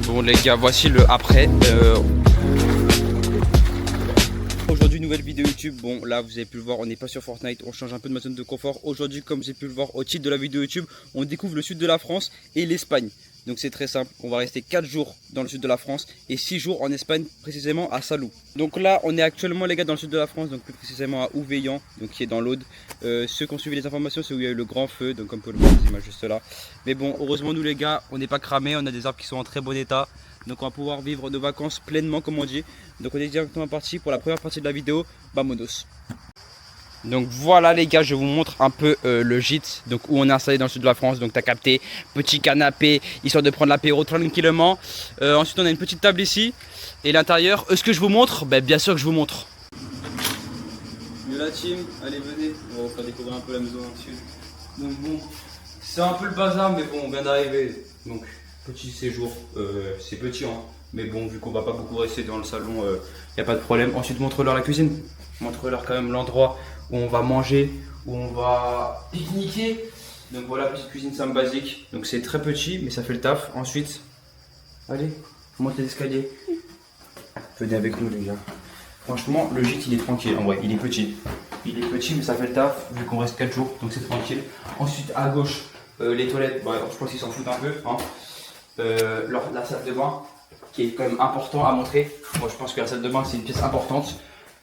Bon les gars, voici le après. Aujourd'hui nouvelle vidéo YouTube. Bon là vous avez pu le voir, on n'est pas sur Fortnite, on change un peu de ma zone de confort. Aujourd'hui comme vous avez pu le voir au titre de la vidéo YouTube, on découvre le sud de la France et l'Espagne. Donc c'est très simple, on va rester 4 jours dans le sud de la France et 6 jours en Espagne, précisément à Salou. Donc là on est actuellement les gars dans le sud de la France, donc plus précisément à Ouveillan, donc qui est dans l'Aude. Ceux qui ont suivi les informations, c'est où il y a eu le grand feu, donc comme vous le voyez les images juste là. Mais bon, heureusement nous les gars, on n'est pas cramés, on a des arbres qui sont en très bon état. Donc on va pouvoir vivre nos vacances pleinement comme on dit. Donc on est directement parti pour la première partie de la vidéo, Vamonos. Donc voilà les gars, je vous montre un peu le gîte, donc où on est installé dans le sud de la France. Donc t'as capté, petit canapé, histoire de prendre l'apéro tranquillement. Ensuite on a une petite table ici. Et l'intérieur, est-ce que je vous montre? Bien sûr que je vous montre. La team, allez venez, on va vous faire découvrir un peu la maison dans le sud. Donc bon, c'est un peu le bazar mais bon on vient d'arriver. Donc petit séjour, c'est petit hein. Mais bon vu qu'on va pas beaucoup rester dans le salon, y a pas de problème. Ensuite montre-leur la cuisine, montre-leur quand même l'endroit où on va manger, où on va pique-niquer. Donc voilà, petite cuisine simple basique. Donc c'est très petit mais ça fait le taf. Ensuite, allez, montez l'escalier. Venez avec nous les gars. Franchement le gîte il est tranquille en vrai, il est petit. Il est petit mais ça fait le taf vu qu'on reste 4 jours donc c'est tranquille. Ensuite à gauche, les toilettes, bah, je pense qu'ils s'en foutent un peu. Hein. La salle de bain qui est quand même important à montrer. Moi je pense que la salle de bain c'est une pièce importante.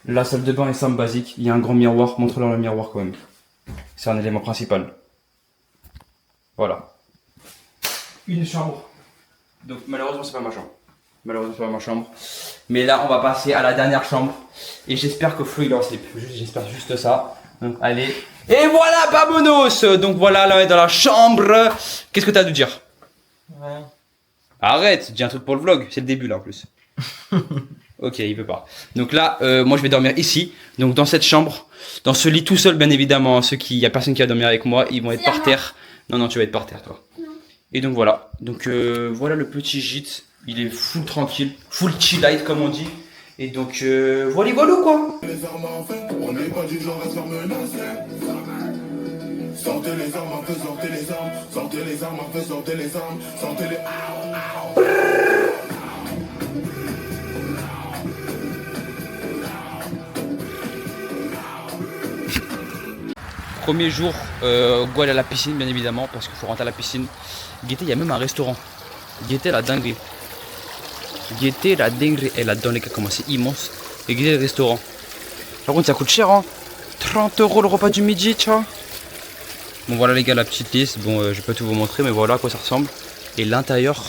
La salle de bain est simple basique, il y a un grand miroir, montre-leur le miroir quand même. C'est un élément principal. Voilà. Une chambre. Donc malheureusement c'est pas ma chambre. Malheureusement c'est pas ma chambre. Mais là on va passer à la dernière chambre. Et j'espère que Flo il est en slip. J'espère juste ça. Donc allez. Et voilà, vamonos. Donc voilà, là on est dans la chambre. Qu'est-ce que tu as à nous dire? Ouais. Arrête, dis un truc pour le vlog, c'est le début là en plus. Ok, il veut pas. Donc là, moi je vais dormir ici, donc dans cette chambre, dans ce lit tout seul bien évidemment. Il y a personne qui va dormir avec moi, ils vont être par terre. Non, tu vas être par terre toi. Non. Et donc voilà, voilà le petit gîte, il est full tranquille, full chill light comme on dit. Et donc voilà quoi. Les armes en fait, on n'est pas du genre à se faire menacer. Sortez les armes, un peu sortez les armes, sortez les armes, un peu sortez les armes, sortez les... Premier jour, go aller à la piscine bien évidemment parce qu'il faut rentrer à la piscine. Guettez, il y a même un restaurant. Guettez la dinguerie. Guettez la dinguerie. Et là-dedans les gars comment c'est immense. Et guettez le restaurant. Par contre ça coûte cher hein. 30 € le repas du midi tu vois. Bon voilà les gars la petite liste, bon je vais pas tout vous montrer mais voilà à quoi ça ressemble. Et l'intérieur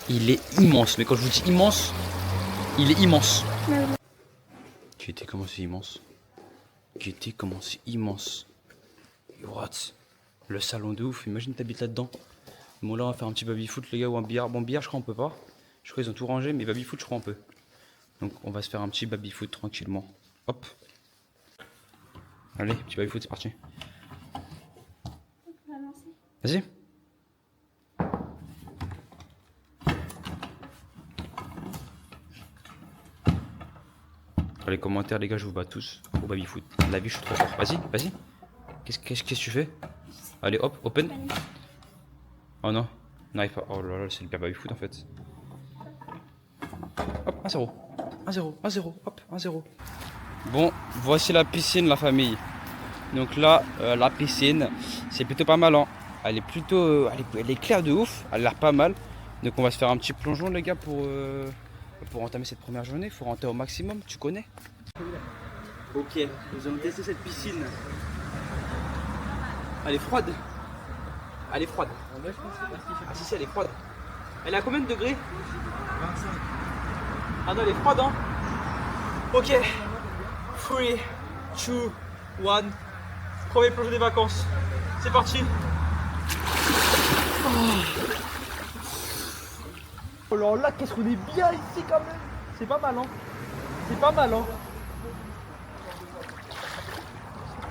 il est immense, mais quand je vous dis immense, il est immense. Guettez comment c'est immense. Guettez comment c'est immense. What? Le salon de ouf, imagine t'habites là-dedans. Bon là on va faire un petit baby-foot les gars ou un billard. Bon billard je crois on peut pas. Je crois qu'ils ont tout rangé mais baby-foot je crois on peut. Donc on va se faire un petit baby-foot tranquillement. Hop. Allez, petit baby-foot c'est parti. Vas-y. Dans les commentaires les gars je vous bats tous au baby-foot. La vie je suis trop fort. Vas-y, vas-y. Qu'est-ce que tu fais? Allez hop, open. Oh non, n'arrive pas. Oh là là, c'est le pire baby-foot en fait. Hop, 1-0. 1-0, 1-0, hop, 1-0. Bon, voici la piscine la famille. Donc là, la piscine, c'est plutôt pas mal hein. Elle est plutôt, elle est claire de ouf, elle a l'air pas mal. Donc on va se faire un petit plongeon les gars pour entamer cette première journée. Il faut rentrer au maximum, tu connais. Ok, nous allons tester cette piscine. Elle est froide. Elle est froide. Ah si elle est froide. Elle est à combien de degrés? 25. Ah non elle est froide hein. Ok. 3, 2, 1. Premier plongeon des vacances. C'est parti. Oh là là, qu'est-ce qu'on est bien ici quand même. C'est pas mal hein. C'est pas mal hein.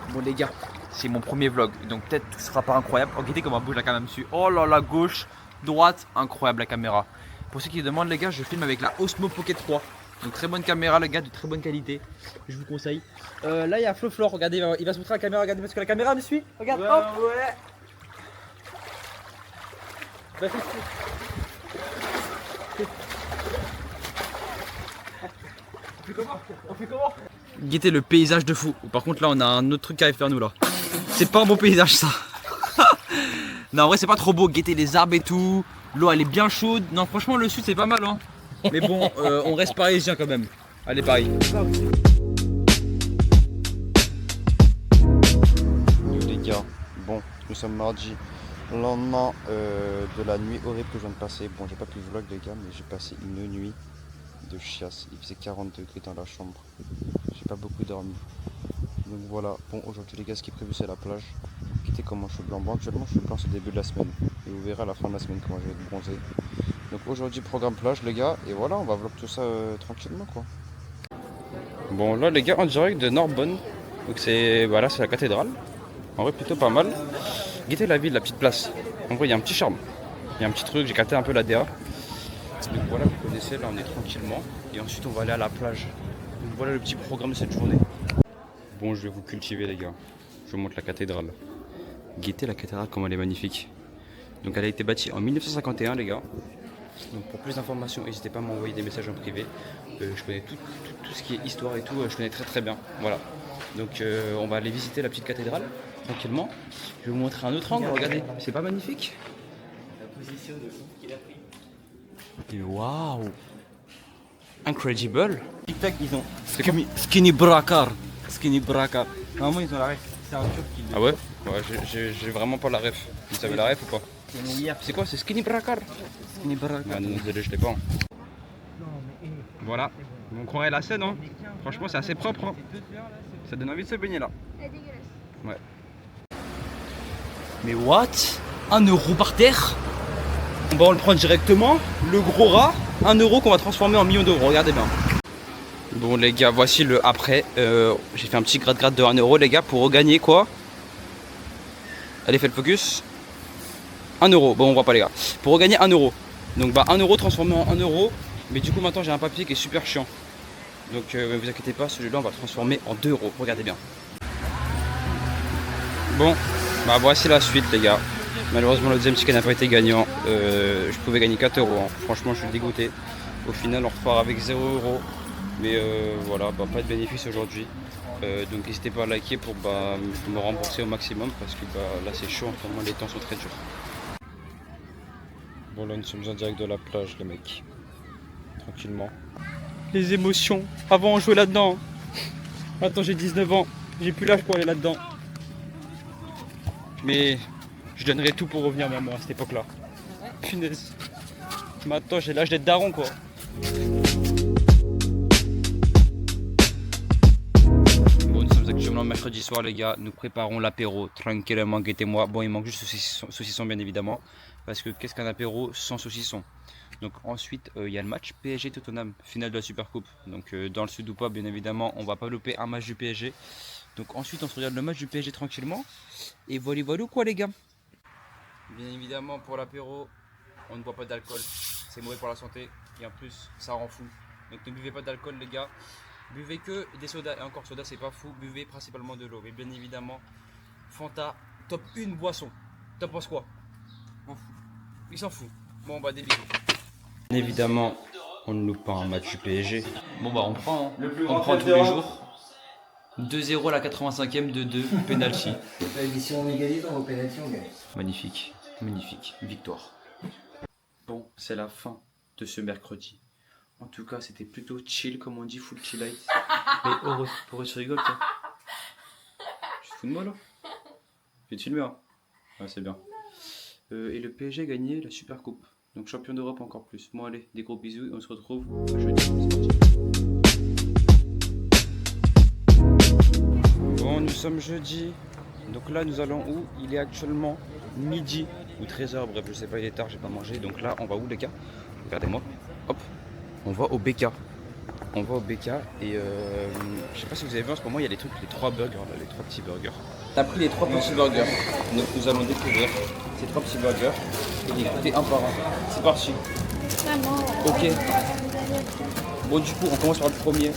Bon les gars, c'est mon premier vlog, donc peut-être tout sera pas incroyable. Regardez comment bouge la caméra dessus. Oh là là, gauche, droite, incroyable la caméra. Pour ceux qui demandent les gars, je filme avec la Osmo Pocket 3. Donc très bonne caméra les gars, de très bonne qualité. Je vous conseille. Là il y a Flo Flore, regardez, il va se montrer à la caméra, regardez parce que la caméra me suit. Regarde, hop. Ouais. Guettez le paysage de fou. Par contre là on a un autre truc à faire nous là. C'est pas un bon paysage ça. Non en vrai c'est pas trop beau. Guettez les arbres et tout. L'eau elle est bien chaude. Non franchement le sud c'est pas mal hein. Mais bon on reste parisien quand même. Allez Paris. Les gars, bon nous sommes mardi. Lendemain de la nuit horrible que je viens de passer. Bon j'ai pas pu vlog les gars mais j'ai passé une nuit de chiasse. Il faisait 40 degrés dans la chambre. J'ai pas beaucoup dormi. Donc voilà, bon aujourd'hui les gars ce qui est prévu c'est la plage. Quittez comment je suis blanc. Bon actuellement je suis blanc au début de la semaine. Et vous verrez à la fin de la semaine comment je vais être bronzé. Donc aujourd'hui programme plage les gars. Et voilà on va vlog tout ça tranquillement quoi. Bon là les gars en direct de Narbonne. Donc c'est voilà, c'est la cathédrale. En vrai plutôt pas mal. Guettez la ville, la petite place. En vrai il y a un petit charme. Il y a un petit truc, j'ai capté un peu la DA. Donc voilà, vous connaissez, là on est tranquillement. Et ensuite on va aller à la plage. Donc voilà le petit programme de cette journée. Bon je vais vous cultiver les gars. Je vous montre la cathédrale. Guettez la cathédrale comme elle est magnifique. Donc elle a été bâtie en 1951 les gars. Donc pour plus d'informations n'hésitez pas à m'envoyer des messages en privé. Je connais tout ce qui est histoire et tout, je connais très bien. Voilà. Donc on va aller visiter la petite cathédrale tranquillement. Je vais vous montrer un autre angle, regardez, c'est pas magnifique? La position de fou qu'il a pris. Et waouh! Incredible! Tic-tac ils ont Skinny Brakar. Normalement ils ont la ref. C'est un turc qui Ah ouais? Ouais, j'ai vraiment pas la ref. Vous avez la ref ou pas? C'est quoi? C'est Skinny Brakar? Skinny Brakar. Ah non, désolé, je l'ai pas. Voilà. On croirait la Seine, hein. Franchement, c'est assez propre. Hein. Ça donne envie de se baigner là. Elle est dégueulasse. Ouais. Mais what? 1 euro par terre? On le prend directement, le gros rat, 1 euro qu'on va transformer en million d'euros, regardez bien. Bon les gars, voici le après. J'ai fait un petit gratte-gratte de 1 euro les gars pour regagner quoi? Allez, faites le focus. 1 euro, bon on voit pas les gars. Pour regagner 1 euro. Donc bah 1 euro transformé en 1 euro. Mais du coup maintenant j'ai un papier qui est super chiant. Donc ne vous inquiétez pas, celui-là on va le transformer en 2 euros, regardez bien. Bon, bah voici la suite les gars. Malheureusement le deuxième ticket n'a pas été gagnant. Je pouvais gagner 4 euros. Hein. Franchement je suis dégoûté. Au final on repart avec 0 euros. Mais voilà, bah, pas de bénéfice aujourd'hui. Donc n'hésitez pas à liker pour me rembourser au maximum parce que là c'est chaud, vraiment les temps sont très durs. Bon là nous sommes en direct de la plage les mecs. Tranquillement. Les émotions. Avant on jouait là-dedans. Maintenant j'ai 19 ans. J'ai plus l'âge pour aller là-dedans. Mais je donnerais tout pour revenir même à cette époque-là. Punaise. Maintenant j'ai l'âge d'être daron quoi. Bon nous sommes actuellement mercredi soir les gars. Nous préparons l'apéro. Tranquillement, guettez-moi. Bon il manque juste saucisson bien évidemment. Parce que qu'est-ce qu'un apéro sans saucisson? Donc ensuite il y a le match PSG Tottenham, finale de la Super Coupe. Donc dans le sud ou pas bien évidemment on va pas louper un match du PSG. Donc ensuite on se regarde le match du PSG tranquillement. Et voilà quoi les gars. Bien évidemment pour l'apéro on ne boit pas d'alcool. C'est mauvais pour la santé et en plus ça rend fou. Donc ne buvez pas d'alcool les gars. Buvez que des sodas et encore soda c'est pas fou. Buvez principalement de l'eau. Mais bien évidemment Fanta top 1 boisson. T'en penses quoi? Il s'en fout. Bon bah des bisous. Bien évidemment, on ne loupe pas un match du PSG. Bon bah on prend, hein. On prend tous les jours. 2-0 à la 85e de 2, penalty. Si on égalise, on va au penalty, on gagne. Magnifique, magnifique, victoire. Bon, c'est la fin de ce mercredi. En tout cas, c'était plutôt chill, comme on dit, full chill light. Mais heureux, pourquoi tu rigoles toi? Tu te fous de moi là? Je vais te filmer hein. Ouais, c'est bien. Et le PSG a gagné la Super Coupe. Donc champion d'Europe encore plus. Bon allez, des gros bisous et on se retrouve jeudi. C'est parti. Bon, nous sommes jeudi. Donc là, nous allons où? Il est actuellement midi ou 13h. Bref, je sais pas, il est tard, j'ai pas mangé. Donc là, on va où les gars? Regardez-moi. Hop, on va au BK. On va au BK et je sais pas si vous avez vu en ce moment, il y a les trucs, les 3 burgers, là, les 3 petits burgers. T'as pris les 3 petits burgers. Donc nous allons découvrir ces 3 petits burgers et les goûter un par un. C'est parti. Ok. Bon du coup on commence par le premier.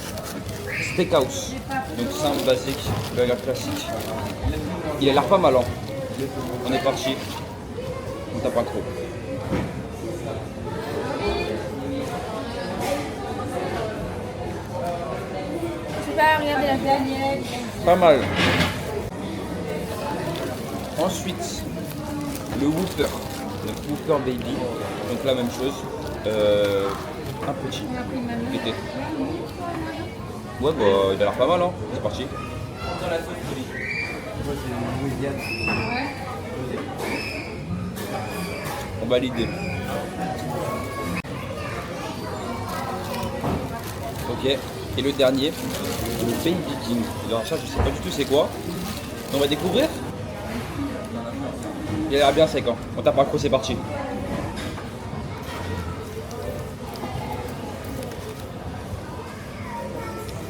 Steakhouse. Donc simple, basique, burger classique. Il a l'air pas mal hein. On est parti. On tape pas trop. pas, regardez la dernière. Pas mal. Ensuite, le Whopper. Le Whopper Baby. Donc la même chose. Un petit. Pété. Ouais, bah, il a l'air pas mal, hein. C'est parti. On valide. Ok. Et le dernier, le Baby King. Alors ça, je sais pas du tout c'est quoi. On va découvrir. Il a l'air bien sec, hein. On tape accro, c'est parti.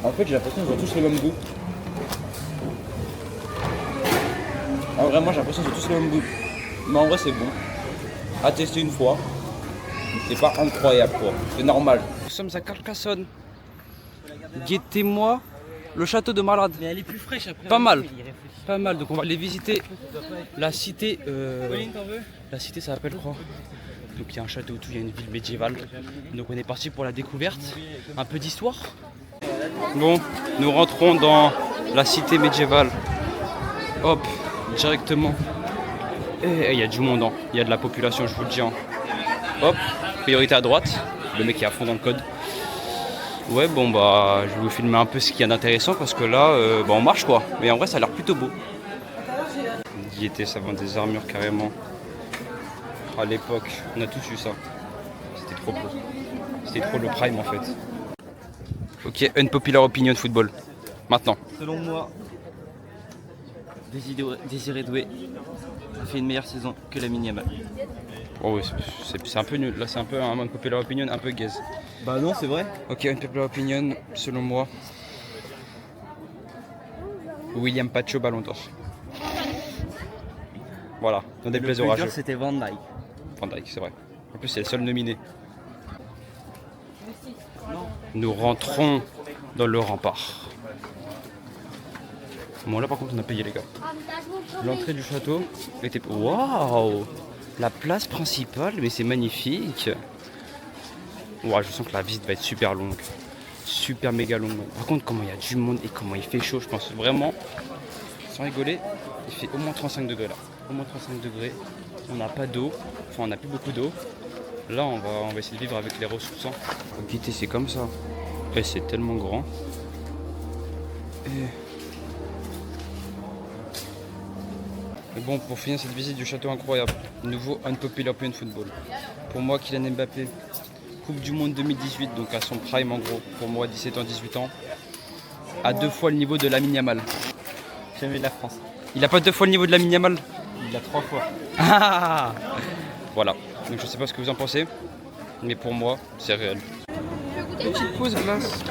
En fait, j'ai l'impression qu'ils ont tous le même goût. En vrai, moi j'ai l'impression qu'ils ont tous le même goût. Mais en vrai, c'est bon. À tester une fois. C'est pas incroyable, quoi. C'est normal. Nous sommes à Carcassonne. Guettez-moi le château de Malade. Mais elle est plus fraîche après. Pas mal. Pas mal. Donc on va aller visiter la cité. La cité, ça s'appelle quoi? Donc il y a un château autour, il y a une ville médiévale. Donc on est parti pour la découverte. Un peu d'histoire. Bon, nous rentrons dans la cité médiévale. Hop, directement. Et il y a du monde, hein. Il y a de la population, je vous le dis, hein. Hop, priorité à droite. Le mec est à fond dans le code. Ouais, bon bah, je vais vous filmer un peu ce qu'il y a d'intéressant parce que là, bah, on marche quoi. Mais en vrai, ça a l'air plutôt beau. Gaieté, ça vend des armures carrément. À l'époque, on a tous eu ça. C'était trop beau. C'était trop le prime en fait. Ok, unpopular opinion de football. Maintenant. Selon moi, Désiré Doué a fait une meilleure saison que la Yamal. Oh oui, c'est un peu nul. Là, c'est un peu un unpopular opinion, un peu gaze. Bah non, c'est vrai. Ok, unpopular opinion, selon moi. William Pacho, Ballon d'Or. Voilà, dans des plaisirs orageux. C'était Van Dijk. Van Dijk, c'est vrai. En plus, c'est le seul nominé. Nous rentrons dans le rempart. Bon, là par contre, on a payé, les gars. L'entrée du château était. Waouh! La place principale, mais c'est magnifique. Ouah, je sens que la visite va être super longue. Super méga longue. Par contre, comment il y a du monde et comment il fait chaud, je pense vraiment, sans rigoler, il fait au moins 35 degrés là. Au moins 35 degrés. On n'a pas d'eau. Enfin, on n'a plus beaucoup d'eau. Là, on va essayer de vivre avec les ressources. Guité, c'est comme ça. Et c'est tellement grand. Et bon, pour finir cette visite du château incroyable, nouveau unpopular opinion football. Pour moi, Kylian Mbappé, Coupe du Monde 2018, donc à son prime en gros. Pour moi, 17 ans, 18 ans. À 2 fois le niveau de Lamine Yamal. Jamais de la France. Il a pas 2 fois le niveau de Lamine Yamal? Il a 3 fois. Ah voilà. Donc je sais pas ce que vous en pensez, mais pour moi, c'est réel. Petite pause glace.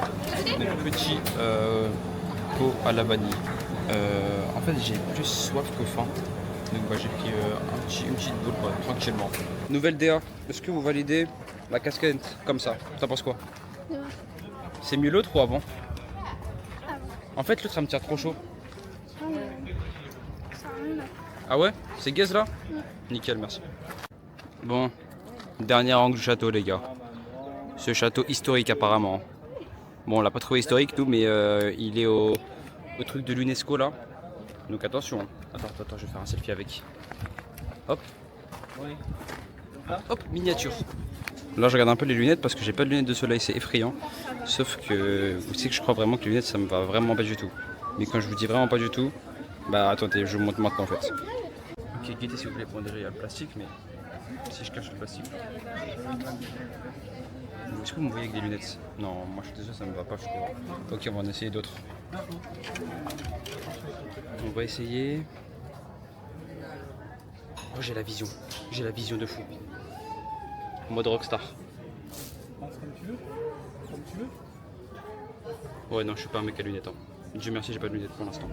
Petit pot à la vanille. En fait, j'ai plus soif que faim. Donc bah, j'ai pris une petite boule tranquillement. Nouvelle DA, est-ce que vous validez la casquette comme ça? T'en penses quoi? C'est mieux l'autre ou avant? En fait, l'autre ça me tient trop chaud. Ah ouais? C'est gaze là? Nickel, merci. Bon, dernier angle du château, les gars. Ce château historique apparemment. Bon, on l'a pas trouvé historique nous, mais il est au truc de l'UNESCO là. Donc attention. Attends, je vais faire un selfie avec. Hop. Hop, miniature. Là, je regarde un peu les lunettes parce que j'ai pas de lunettes de soleil, c'est effrayant. Sauf que vous savez que je crois vraiment que les lunettes ça me va vraiment pas du tout. Mais quand je vous dis vraiment pas du tout, bah attendez, je vous montre maintenant en fait. Ok, guettez s'il vous plaît. Bon, déjà il y a le plastique, mais si je cache le plastique. Est-ce que vous me voyez avec des lunettes? Non, moi je suis désolé, ça me va pas, je crois. Ok, on va en essayer d'autres. On va essayer. Oh, j'ai la vision. J'ai la vision de fou. Mode rockstar. Comme tu veux. Comme tu veux. Ouais, non, je suis pas un mec à lunettes. Hein. Dieu merci, j'ai pas de lunettes pour l'instant.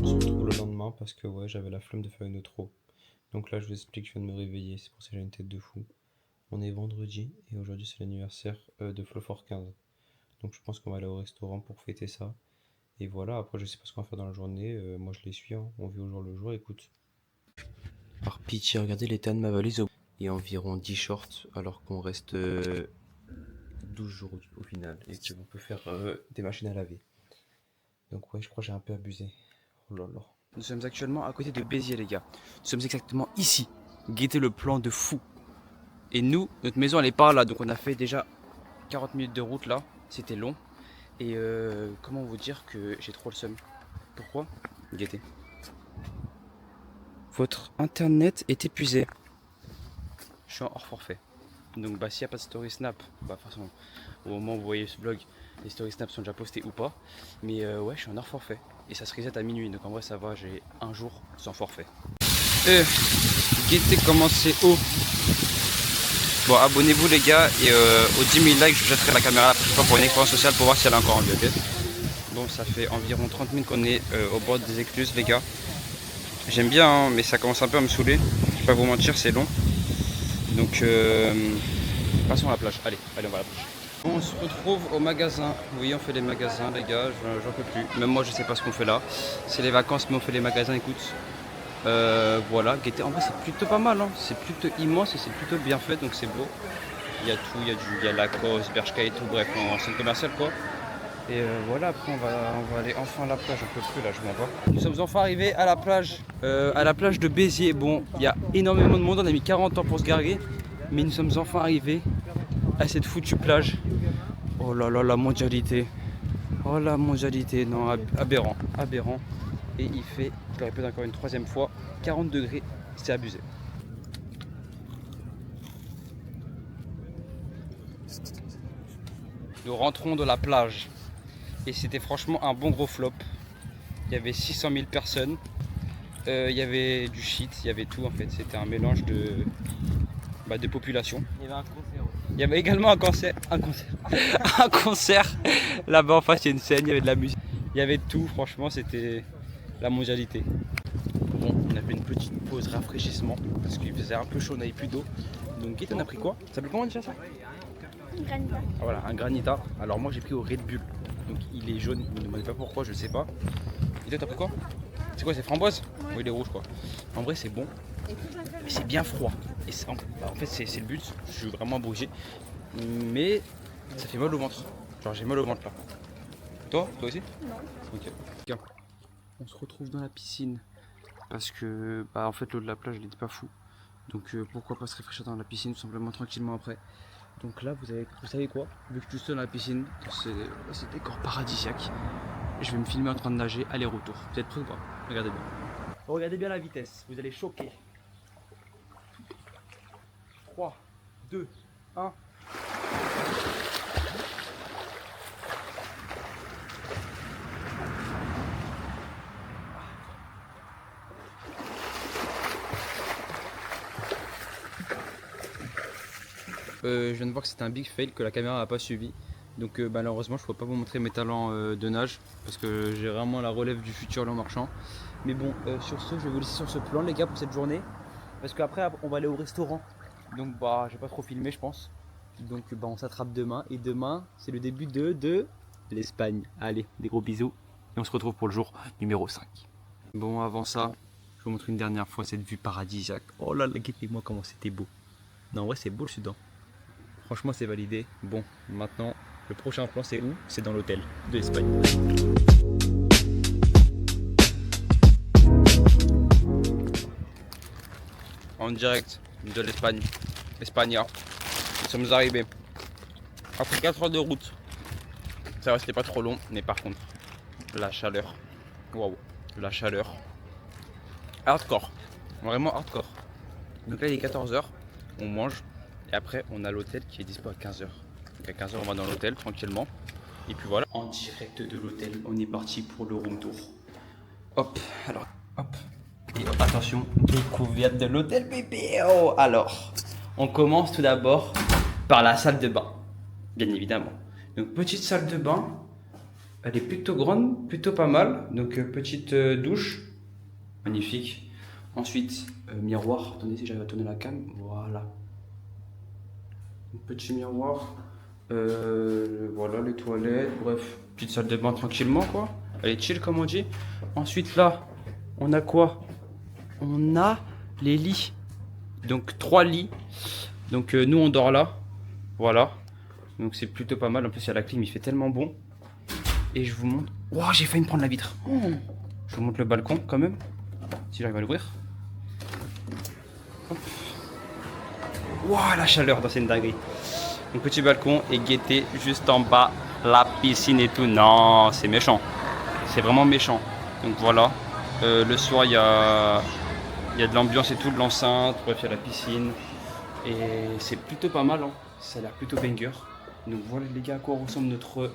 On se retrouve le lendemain parce que ouais, j'avais la flemme de faire une outro. Donc là, je vous explique, je viens de me réveiller, c'est pour ça que j'ai une tête de fou. On est vendredi et aujourd'hui c'est l'anniversaire de Flofort 15. Donc je pense qu'on va aller au restaurant pour fêter ça. Et voilà, après je sais pas ce qu'on va faire dans la journée, moi je les suis, hein. On vit au jour le jour, écoute. Par pitié, regardez l'état de ma valise. Il y a environ 10 shorts alors qu'on reste 12 jours au final et qu'on peut faire des machines à laver. Donc ouais, je crois que j'ai un peu abusé. Oh là là. Nous sommes actuellement à côté de Béziers les gars. Nous sommes exactement ici. Guettez le plan de fou. Et nous, notre maison elle est par là. Donc on a fait déjà 40 minutes de route là. C'était long. Et comment vous dire que j'ai trop le seum. Pourquoi? Guettez. Votre internet est épuisé. Je suis en hors forfait. Donc bah s'il n'y a pas de story snap, bah forcément au moment où vous voyez ce vlog, les story snaps sont déjà postés ou pas. Mais ouais, je suis en hors forfait. Et ça se reset à minuit, donc en vrai ça va, j'ai un jour sans forfait. Guettez comment c'est haut. Bon, abonnez-vous les gars, et aux 10 000 likes je jetterai la caméra la prochaine fois pour une expérience sociale pour voir si elle est encore en vie, ok? Bon, ça fait environ 30 minutes qu'on est au bord des écluses les gars. J'aime bien hein, mais ça commence un peu à me saouler, je vais pas vous mentir, c'est long. Donc passons à la plage, allez on va à la plage. Bon, on se retrouve au magasin, oui on fait les magasins les gars, j'en peux plus. Même moi je sais pas ce qu'on fait là, c'est les vacances mais on fait les magasins, écoute. Voilà, Guettez, en vrai c'est plutôt pas mal, hein. C'est plutôt immense et c'est plutôt bien fait donc c'est beau. Il y a tout, il y a Lacoste, Bershka et tout, bref en centre commercial quoi. Et voilà, après on va aller enfin à la plage, un peu plus là, je m'en vais. Nous sommes enfin arrivés à la plage de Béziers. Bon, il y a énormément de monde, on a mis 40 ans pour se garer, mais nous sommes enfin arrivés à cette foutue plage. Oh là là, la mondialité. Oh la mondialité, non, aberrant, aberrant. Et il fait, je le répète encore une troisième fois, 40 degrés, c'est abusé. Nous rentrons de la plage. Et c'était franchement un bon gros flop. Il y avait 600 000 personnes. Il y avait du shit, il y avait tout en fait. C'était un mélange de population. Il y avait un concert aussi. Il y avait également un concert. Un concert. Là-bas en face il y a une scène, il y avait de la musique. Il y avait tout, franchement c'était la mondialité. Bon, on a fait une petite pause rafraîchissement parce qu'il faisait un peu chaud, on n'avait plus d'eau. Donc Guettez, on a pris quoi? Ça s'appelle comment déjà ça? Un granita. Ah, voilà, un granita. Alors moi j'ai pris au Red Bull. Donc il est jaune, ne me demandez pas pourquoi, je sais pas. Et toi t'as pris quoi? C'est quoi, c'est framboise? Ouais. Oui, il est rouge quoi. En vrai c'est bon, mais c'est bien froid. Et en fait c'est le but, je suis vraiment brûlé. Mais ça fait mal au ventre. Genre j'ai mal au ventre là. Toi aussi? Non. Ok. Bien. On se retrouve dans la piscine. Parce que en fait l'eau de la plage elle était pas fou. Donc pourquoi pas se réfléchir dans la piscine tout simplement tranquillement après. Donc là vous savez quoi, vu que je suis seul dans la piscine, dans ce décor paradisiaque, je vais me filmer en train de nager aller-retour. Vous êtes prêts ou pas? Regardez bien. Regardez bien la vitesse, vous allez choquer. 3, 2, 1. Je viens de voir que c'était un big fail, que la caméra n'a pas suivi. Donc malheureusement je ne peux pas vous montrer mes talents de nage parce que j'ai vraiment la relève du futur long marchand. Mais bon, sur ce, je vais vous laisser sur ce plan les gars pour cette journée. Parce qu'après on va aller au restaurant. Donc je vais pas trop filmer je pense. Donc on s'attrape demain. Et demain c'est le début de l'Espagne. Allez, des gros bisous. Et on se retrouve pour le jour numéro 5. Bon, avant ça, je vous montre une dernière fois cette vue paradisiaque. Oh là là, regardez-moi comment c'était beau. Non, en vrai c'est beau le Soudan. Franchement c'est validé. Bon, maintenant le prochain plan c'est où? C'est dans l'hôtel de l'Espagne. En direct de l'Espagne. Espagna. Nous sommes arrivés. Après 4 heures de route. Ça va, c'était pas trop long, mais par contre, la chaleur. Waouh, la chaleur. Hardcore. Vraiment hardcore. Donc là il est 14 h, on mange. Et après, on a l'hôtel qui est dispo à 15 h. Donc à 15 h, on va dans l'hôtel tranquillement. Et puis voilà. En direct de l'hôtel, on est parti pour le room tour. Hop, alors, hop. Et hop, attention, découverte de l'hôtel bébé. Oh, alors, on commence tout d'abord par la salle de bain. Bien évidemment. Donc, petite salle de bain. Elle est plutôt grande, plutôt pas mal. Donc, petite douche. Magnifique. Ensuite, miroir. Attendez si j'arrive à tourner la cam. Voilà. Petit miroir, voilà les toilettes, bref, petite salle de bain tranquillement quoi. Elle est chill comme on dit. Ensuite là, on a quoi? On a les lits. Donc 3 lits. Donc nous on dort là. Voilà. Donc c'est plutôt pas mal. En plus, il y a la clim, il fait tellement bon. Et je vous montre. Wow, j'ai failli me prendre la vitre. Je vous montre le balcon quand même. Si j'arrive à l'ouvrir. Wow, la chaleur dans cette dinguerie. Un petit balcon et guetter juste en bas. La piscine et tout. Non, c'est méchant. C'est vraiment méchant. Donc voilà. Le soir, il y a de l'ambiance et tout, de l'enceinte. Bref, il y a la piscine. Et c'est plutôt pas mal. Hein. Ça a l'air plutôt banger. Donc voilà les gars à quoi ressemble notre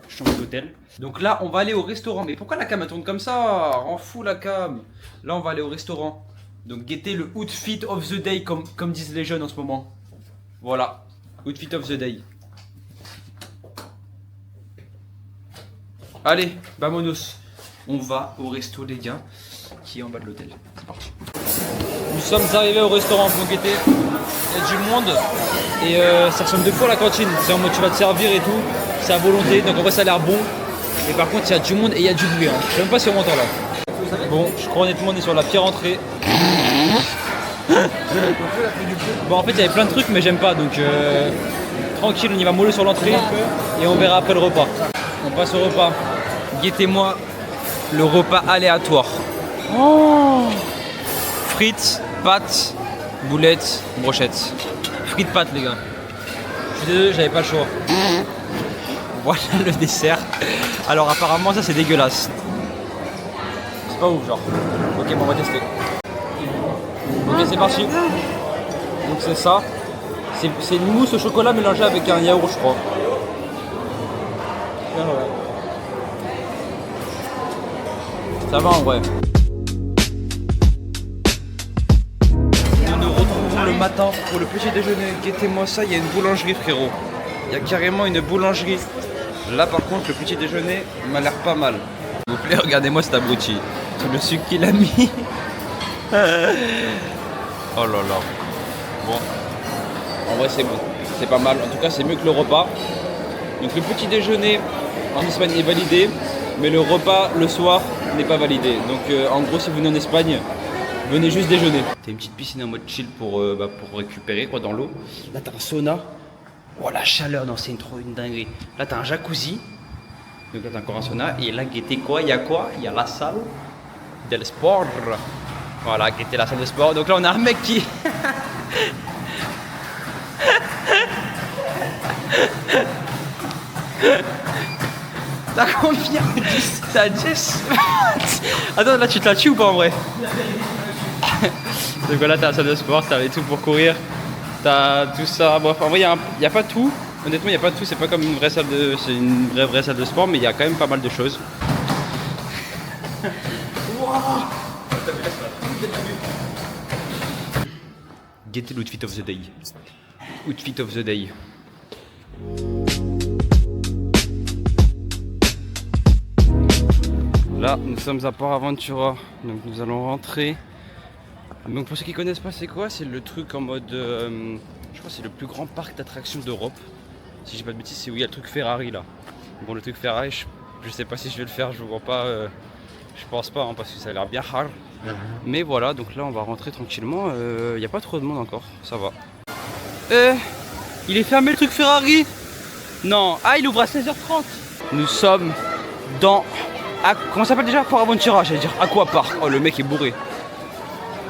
chambre d'hôtel. Donc là on va aller au restaurant. Mais pourquoi la cam elle tourne comme ça? Rend fou la cam. Là on va aller au restaurant. Donc guettez le outfit of the day comme disent les jeunes en ce moment. Voilà. Outfit of the day. Allez, vamonos. On va au resto les gars. Qui est en bas de l'hôtel. C'est parti. Nous sommes arrivés au restaurant pour guetter. Il y a du monde. Et ça ressemble de fou à la cantine. C'est en mode tu vas te servir et tout. C'est à volonté. Donc en vrai ça a l'air bon. Et par contre il y a du monde et il y a du bruit. Hein. Je sais même pas si on m'entend là. Bon, je crois honnêtement on est sur la pire entrée. Bon en fait il y avait plein de trucs mais j'aime pas. Donc tranquille on y va mollo sur l'entrée. Et on verra après le repas. On passe au repas. Guettez-moi le repas aléatoire. Oh, frites, pâtes, boulettes, brochettes. Frites, pâtes les gars. Je suis désolé, j'avais pas le choix. Voilà le dessert. Alors apparemment ça c'est dégueulasse. C'est pas ouf genre. Ok bon on va tester. Ok c'est parti. Donc c'est ça. C'est une mousse au chocolat mélangée avec un yaourt je crois. Ah ouais. Ça va en vrai. Nous nous retrouvons le matin pour le petit déjeuner. Guettez-moi ça, il y a une boulangerie frérot. Il y a carrément une boulangerie. Là par contre le petit déjeuner m'a l'air pas mal. S'il vous plaît regardez-moi cet abruti. Tout le sucre qu'il a mis. Oh là là. Bon. En vrai c'est bon. C'est pas mal. En tout cas c'est mieux que le repas. Donc le petit déjeuner en Espagne est validé. Mais le repas le soir n'est pas validé. Donc en gros si vous venez en Espagne, venez juste déjeuner. T'as une petite piscine en mode chill pour récupérer quoi dans l'eau. Là t'as un sauna. Oh la chaleur, non c'est une dinguerie. Là t'as un jacuzzi. Donc là t'as encore un sauna. Et là guettez quoi? Il y a quoi? Il y a la salle del sport. Voilà, guettez la salle de sport. Donc là on a un mec qui... T'as combien? T'as 10. Attends, là tu te la tues ou pas en vrai? Donc voilà, t'as la salle de sport, t'as tout pour courir. T'as tout ça. Bref, en vrai, il n'y a pas tout. Honnêtement, il n'y a pas tout. C'est pas comme une vraie salle de. C'est une vraie salle de sport, mais il y a quand même pas mal de choses. Guettez l'outfit of the day. Outfit of the day. Là, nous sommes à Port Aventura, donc nous allons rentrer. Donc pour ceux qui connaissent pas, c'est quoi? C'est le truc en mode, je crois que c'est le plus grand parc d'attractions d'Europe. Si j'ai pas de bêtises, c'est où il y a le truc Ferrari là. Bon, le truc Ferrari, je sais pas si je vais le faire, je vois pas, je pense pas, hein, parce que ça a l'air bien hard. Mais voilà, donc là on va rentrer tranquillement. Il n'y a pas trop de monde encore, ça va. Il est fermé le truc Ferrari? Non, ah il ouvre à 16h30. Nous sommes dans... comment ça s'appelle déjà? Port Aventura, j'allais dire Aquapark. Oh le mec est bourré.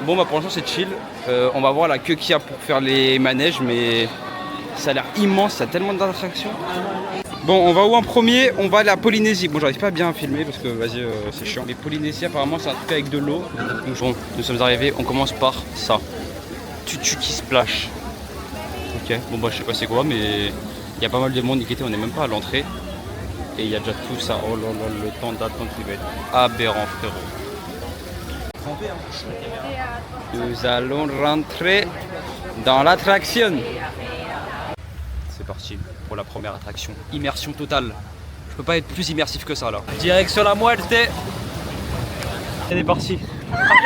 Bon bah pour l'instant c'est chill. On va voir la queue qu'il y a pour faire les manèges, mais ça a l'air immense, ça a tellement d'attractions. Bon on va où en premier? On va à la Polynésie. Bon j'arrive pas à bien filmer parce que vas-y c'est chiant. Les Polynésies apparemment c'est un truc avec de l'eau. Donc bon, nous sommes arrivés, on commence par ça. Tutuki Splash. Ok, bon bah je sais pas c'est quoi mais il y a pas mal de monde, on est même pas à l'entrée. Et il y a déjà tout ça, oh là là, le temps d'attente qui va être aberrant frérot. Nous allons rentrer dans l'attraction. C'est parti pour la première attraction, immersion totale. Je peux pas être plus immersif que ça là. Direction la muerte. Elle est partie. Arrête.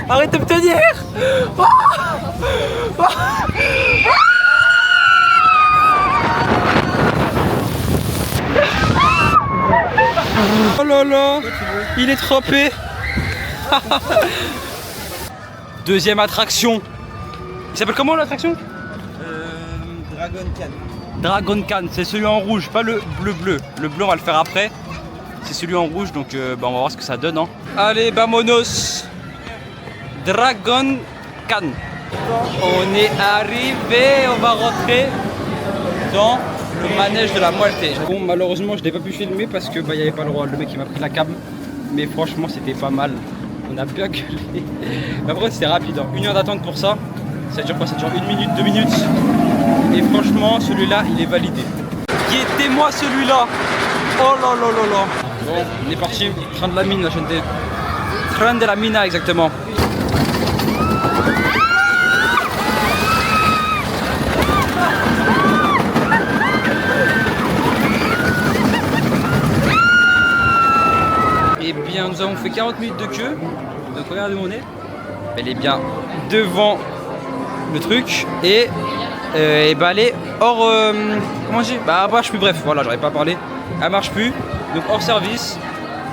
Arrête de me tenir. Oh là là, il est trempé. Deuxième attraction. Il s'appelle comment l'attraction? Dragon Can. Dragon Can, c'est celui en rouge, pas le bleu. Le bleu, on va le faire après. C'est celui en rouge, donc on va voir ce que ça donne. Hein. Allez, vamonos. Dragon Can. On est arrivé, on va rentrer dans le manège de la Moitié. Bon, malheureusement, je n'ai pas pu filmer parce que il n'y avait pas le droit. Le mec il m'a pris la cam, mais franchement, c'était pas mal. On a bien gueulé. Mais après, c'était rapide. Hein. 1 heure d'attente pour ça. Ça dure quoi? Ça dure 1 minute, 2 minutes. Et franchement, celui-là, il est validé. Guettez-moi celui-là. Oh là là là là. Bon, on est parti. Train de la mine, la chaîne de... Train de la mina, exactement. Eh bien, nous avons fait 40 minutes de queue. Donc regardez où on est. Elle est bien devant le truc et bah elle est hors comment je dis, bah elle marche plus, bref voilà, j'arrive pas à parler, elle marche plus, donc hors service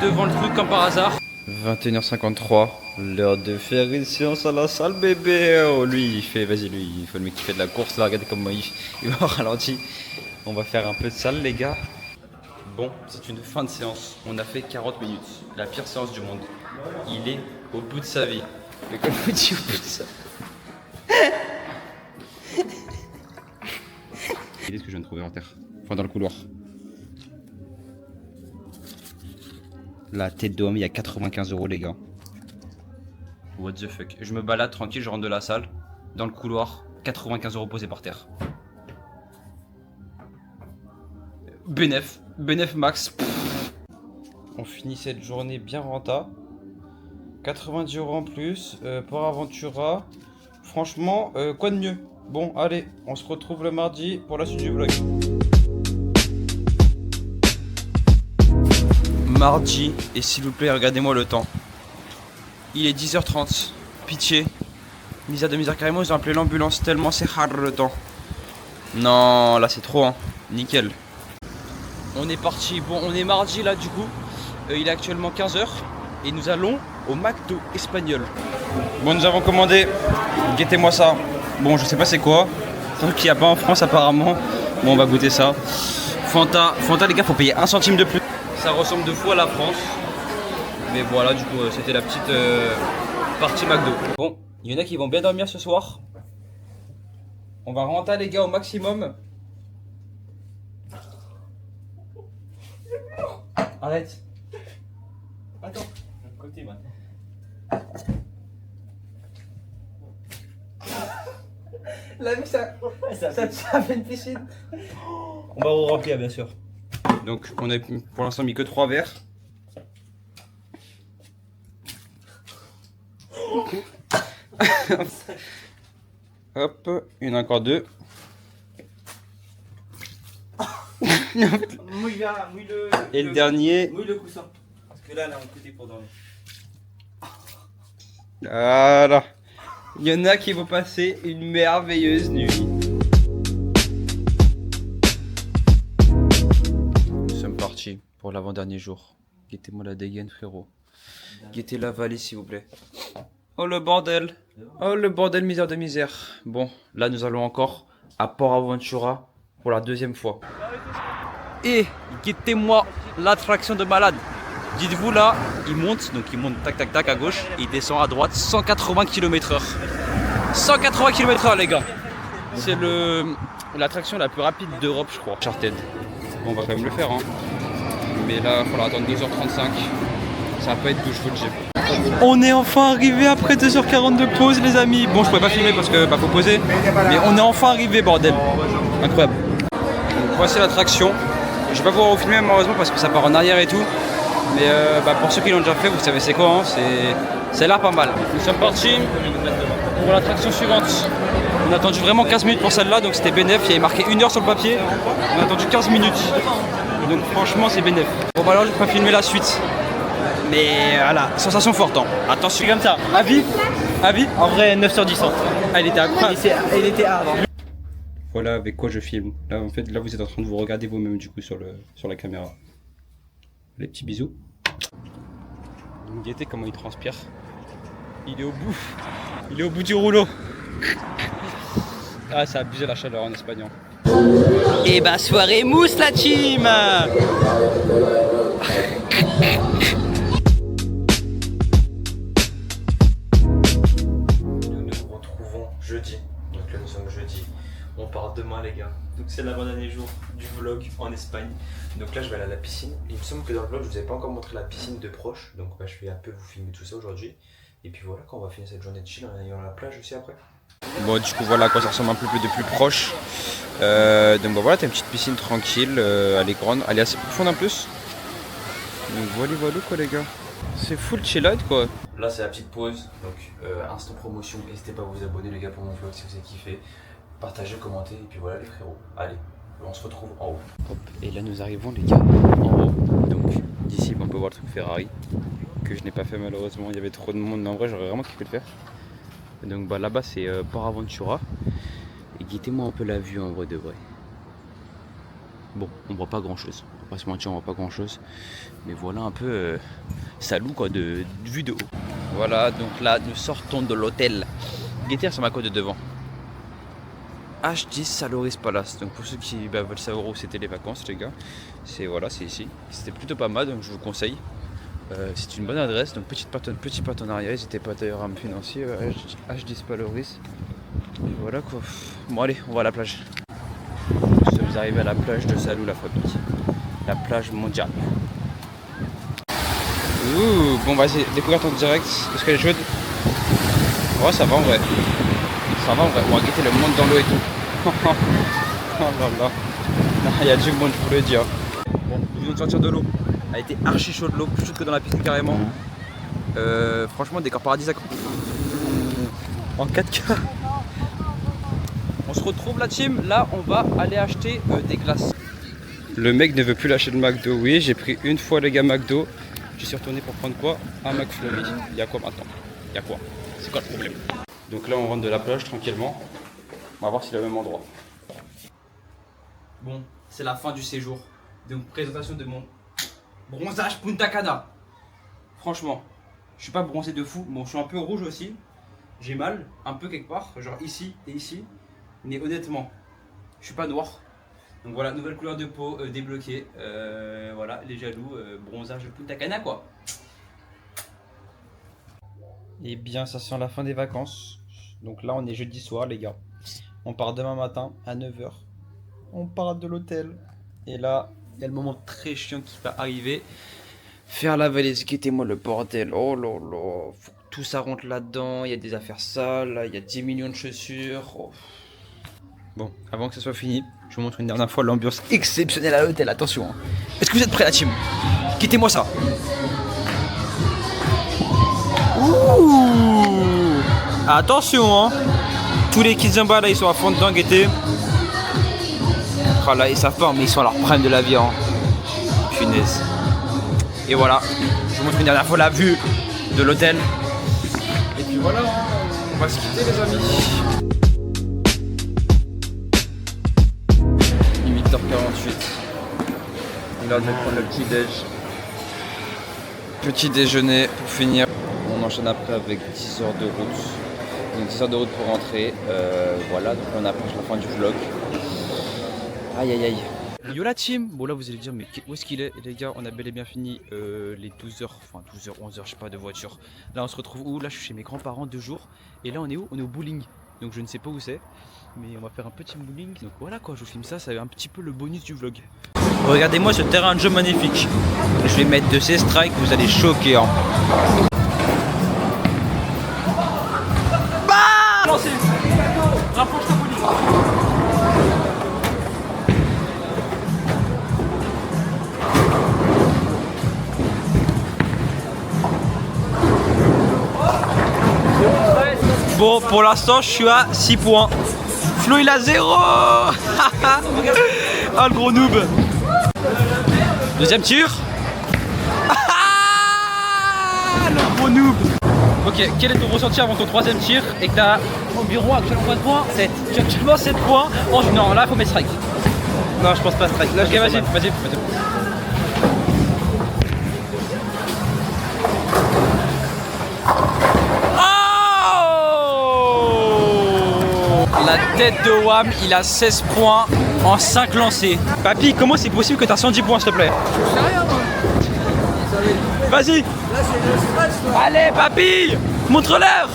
devant le truc comme par hasard. 21h53, l'heure de faire une séance à la salle bébé. Oh, lui il fait, vas-y, lui il faut le mec qui fait de la course là, regardez comment il va au ralenti. On va faire un peu de salle les gars. Bon, c'est une fin de séance, on a fait 40 minutes, la pire séance du monde. Il est au bout de sa vie. Mais comme vous dites au bout de ça. Qu'est-ce que je viens de trouver en terre? Enfin dans le couloir. La tête d'homme, il y a 95 € les gars. What the fuck. Je me balade tranquille, je rentre de la salle. Dans le couloir, 95 € posés par terre. Bénef max. Pff. On finit cette journée bien renta. 90 € en plus pour Aventura. Franchement, quoi de mieux? Bon, allez, on se retrouve le mardi pour la suite du vlog. Mardi, et s'il vous plaît, regardez-moi le temps. Il est 10h30. Pitié. Misère de misère, carrément, ils ont appelé l'ambulance tellement c'est hard le temps. Non, là c'est trop, hein. Nickel. On est parti. Bon, on est mardi là du coup. Il est actuellement 15h. Et nous allons au McDo espagnol. Bon, nous avons commandé, guettez-moi ça. Bon, je sais pas c'est quoi, un truc qu'il n'y a pas en France apparemment. Bon, on va goûter ça. Fanta les gars, faut payer 1 centime de plus. Ça ressemble de fou à la France. Mais voilà, du coup, c'était la petite partie McDo. Bon, il y en a qui vont bien dormir ce soir. On va rentrer les gars au maximum. Arrête. Attends. Côté maintenant. La vue ça fait une piscine. On va re-remplir bien sûr. Donc on a pour l'instant mis que 3 verres. Hop, il y en a encore 2. Mouille le dernier. Mouille le coussin. Parce que là, on a un côté pour dormir. Voilà. Il y en a qui vont passer une merveilleuse nuit. Nous sommes partis pour l'avant-dernier jour. Guettez-moi la dégaine, frérot. Guettez la vallée, s'il vous plaît. Oh le bordel. Oh le bordel, misère de misère. Bon, là nous allons encore à Port Aventura pour la 2e fois. Et guettez-moi l'attraction de malade. Dites-vous là, il monte tac tac tac à gauche, et il descend à droite 180 km/h. 180 km/h les gars. C'est l'attraction la plus rapide d'Europe je crois. Uncharted. Bon, on va quand même le faire hein. Mais là il faudra attendre 2h35. Ça va pas être douche, faut le dire. On est enfin arrivé après 2h40 de pause les amis. Bon je pourrais pas filmer parce que faut poser. Mais on est enfin arrivé bordel. Incroyable. Donc, voici l'attraction. Je vais pas pouvoir vous filmer malheureusement parce que ça part en arrière et tout. Mais pour ceux qui l'ont déjà fait, vous savez c'est quoi hein, ça a l'air pas mal. Nous sommes partis pour l'attraction suivante. On a attendu vraiment 15 minutes pour celle-là, donc c'était bénéf. Il y avait marqué 1 heure sur le papier. On a attendu 15 minutes. Donc franchement c'est bénéf. Bon bah alors je vais pas filmer la suite. Mais voilà, sensation forte hein. Attention comme ça. Avis. En vrai 9 sur 10 hein. Ah, il était incroyable. Il était hard hein. Voilà avec quoi je filme. Là en fait là vous êtes en train de vous regarder vous-même du coup sur la caméra. Les petits bisous. Guettez comment il transpire. Il est au bout du rouleau. Ah ça a abusé la chaleur en Espagne. Et bah soirée mousse la team. Nous nous retrouvons jeudi. Donc là nous sommes jeudi. On part demain les gars. Donc c'est l'avant-dernier jour du vlog en Espagne. Donc là je vais aller à la piscine. Il me semble que dans le vlog je vous ai pas encore montré la piscine de proche. Donc bah, je vais un peu vous filmer tout ça aujourd'hui. Et puis voilà, quand on va finir cette journée de chill en allant à la plage aussi après. Bon du coup voilà à quoi ça ressemble un peu de plus proche. Donc bah, voilà, t'as une petite piscine tranquille, elle est grande, elle est assez profonde en plus. Donc voilà quoi les gars. C'est full chill out quoi. Là c'est la petite pause, donc instant promotion, n'hésitez pas à vous abonner les gars pour mon vlog si vous avez kiffé. Partagez, commentez et puis voilà les frérots. Allez, on se retrouve en haut. Hop, et là nous arrivons les gars en haut. Donc d'ici on peut voir le truc Ferrari que je n'ai pas fait malheureusement, il y avait trop de monde, mais en vrai j'aurais vraiment kiffé le faire. Donc bah là-bas c'est Port Aventura. Et guettez-moi un peu la vue en vrai de vrai. Bon, on voit pas grand chose, on va pas se mentir, on voit pas grand chose. Mais voilà un peu ça loue quoi de vue de haut. Voilà, donc là nous sortons de l'hôtel. Guettez sur ma côte de devant. H10 Saloris Palace. Donc pour ceux qui veulent savoir où c'était les vacances les gars, c'est voilà, c'est ici. C'était plutôt pas mal, donc je vous conseille. C'est une bonne adresse, donc petit partenariat, n'hésitez pas d'ailleurs à me financer, H10 Paloris. Et voilà quoi. Bon allez, on va à la plage. Nous sommes arrivés à la plage de Salou la famille. La plage mondiale. Ouh, bon vas-y, découverte en direct. Est-ce qu'elle est chaude? Ouais ça va en vrai. Ça va en vrai, on va guetter le monde dans l'eau et tout. Oh là là. Il y a du monde, je vous le dire. Bon, nous venons de sortir de l'eau. Elle a été archi chaude l'eau, plus chaude que dans la piscine carrément. Franchement, décor paradisiaque. En 4K. On se retrouve la team, là on va aller acheter des glaces. Le mec ne veut plus lâcher le McDo. Oui, j'ai pris une fois les gars McDo. Je suis retourné pour prendre quoi? Un McFlurry. Il y a quoi maintenant? Il y a quoi? C'est quoi le problème? Donc là on rentre de la plage tranquillement. On va voir si c'est le même endroit. Bon, c'est la fin du séjour. Donc présentation de mon bronzage Punta Cana. Franchement, je suis pas bronzé de fou. Bon, je suis un peu rouge aussi. J'ai mal, un peu quelque part, genre ici et ici. Mais honnêtement, je suis pas noir. Donc voilà, nouvelle couleur de peau débloquée. Voilà, les jaloux, bronzage Punta Cana quoi. Et bien ça sent la fin des vacances. Donc là on est jeudi soir les gars. On part demain matin à 9h. On part de l'hôtel. Et là, il y a le moment très chiant qui va arriver. Faire la valise, quittez-moi le bordel. Oh là là, faut que tout ça rentre là-dedans. Il y a des affaires sales, il y a 10 millions de chaussures. Oh. Bon, avant que ce soit fini, je vous montre une dernière fois l'ambiance exceptionnelle à l'hôtel. Attention, hein. Est-ce que vous êtes prêts la team? Quittez-moi ça. Ouh. Attention, hein. Tous les kids en bas là, ils sont à fond dedans, guettez. Oh là, ils savent pas, mais ils sont à leur prime de la vie, hein. Punaise. Et voilà, je vous montre une dernière fois la vue de l'hôtel. Et puis voilà, on va se quitter les amis. 8h48. Là, on va prendre le petit déj. Petit déjeuner pour finir. On enchaîne après avec 10 heures de route. Donc 10 heures de route pour rentrer. Voilà, donc on approche la fin du vlog. Aïe aïe aïe. Yo la team. Bon là vous allez dire mais où est-ce qu'il est les gars? On a bel et bien fini les 12h, enfin 12h, 11h je sais pas de voiture. Là on se retrouve où? Là je suis chez mes grands-parents 2 jours. Et là on est où? On est au bowling. Donc je ne sais pas où c'est. Mais on va faire un petit bowling. Donc voilà quoi, je vous filme ça, ça va un petit peu le bonus du vlog. Regardez-moi ce terrain de jeu magnifique. Je vais mettre de ces strikes, vous allez choquer hein. Bah lancez. Rapproche-toi bowling. Bon, pour l'instant, je suis à 6 points. Flo, il a 0. Ah, le gros noob. Deuxième tir. Ah, le gros noob. Ok, quel est ton ressenti avant ton troisième tir? Et que t'as environ actuellement combien de points? 7. Tu as actuellement 7 points. Oh, non, là, faut mettre strike. Non, je pense pas strike. Là, ok, vas-y. La tête de Wham, il a 16 points. en 5 lancers. Papy, comment c'est possible que t'as 110 points, s'il te plaît? Je sais rien, moi. Vas-y. Là, c'est le stress, là. Allez, papy, montre-leur.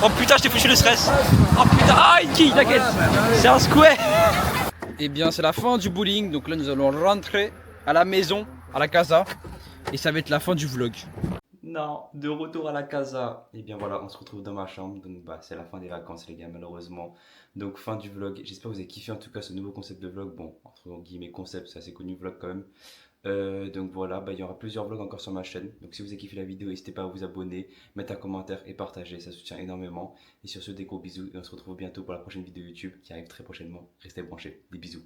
Oh putain, je t'ai foutu le stress. Oh putain, ah, une quille, t'inquiète. C'est un square. Eh bien, c'est la fin du bowling. Donc là, nous allons rentrer à la maison, à la casa. Et ça va être la fin du vlog. Non, de retour à la casa. Et bien voilà, on se retrouve dans ma chambre. Donc bah, c'est la fin des vacances les gars, malheureusement. Donc fin du vlog. J'espère que vous avez kiffé en tout cas ce nouveau concept de vlog. Bon, entre guillemets concept, c'est assez connu vlog quand même. Donc voilà, bah, il y aura plusieurs vlogs encore sur ma chaîne. Donc si vous avez kiffé la vidéo, n'hésitez pas à vous abonner, mettre un commentaire et partager. Ça soutient énormément. Et sur ce, des gros bisous. Et on se retrouve bientôt pour la prochaine vidéo YouTube qui arrive très prochainement. Restez branchés. Des bisous.